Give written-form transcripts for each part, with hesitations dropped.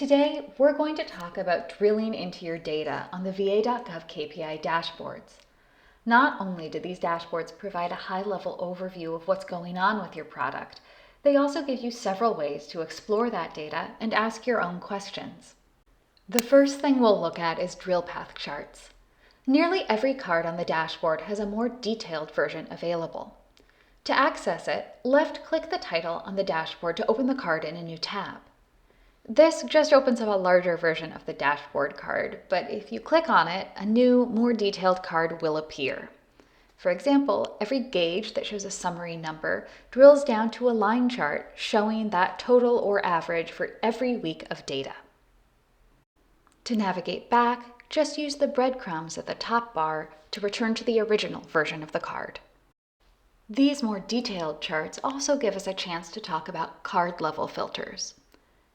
Today, we're going to talk about drilling into your data on the VA.gov KPI Dashboards. Not only do these dashboards provide a high-level overview of what's going on with your product, they also give you several ways to explore that data and ask your own questions. The first thing we'll look at is drill path charts. Nearly every card on the dashboard has a more detailed version available. To access it, left-click the title on the dashboard to open the card in a new tab. This just opens up a larger version of the dashboard card, but if you click on it, a new, more detailed card will appear. For example, every gauge that shows a summary number drills down to a line chart showing that total or average for every week of data. To navigate back, just use the breadcrumbs at the top bar to return to the original version of the card. These more detailed charts also give us a chance to talk about card level filters.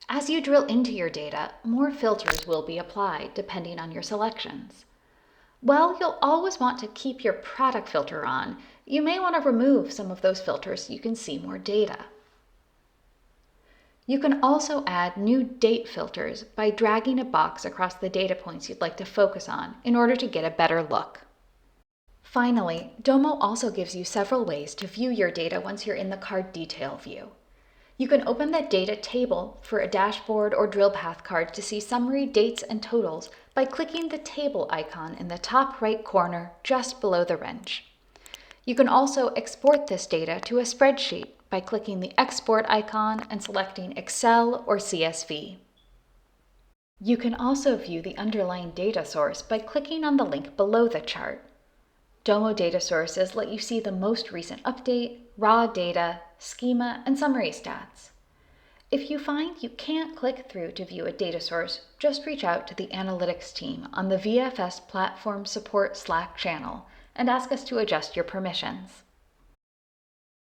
As you drill into your data, more filters will be applied depending on your selections. While you'll always want to keep your product filter on, you may want to remove some of those filters so you can see more data. You can also add new date filters by dragging a box across the data points you'd like to focus on in order to get a better look. Finally, Domo also gives you several ways to view your data once you're in the card detail view. You can open the data table for a dashboard or drill path card to see summary dates and totals by clicking the table icon in the top right corner just below the wrench. You can also export this data to a spreadsheet by clicking the export icon and selecting Excel or CSV. You can also view the underlying data source by clicking on the link below the chart. Domo data sources let you see the most recent update, raw data, schema, and summary stats. If you find you can't click through to view a data source, just reach out to the analytics team on the VFS Platform Support Slack channel and ask us to adjust your permissions.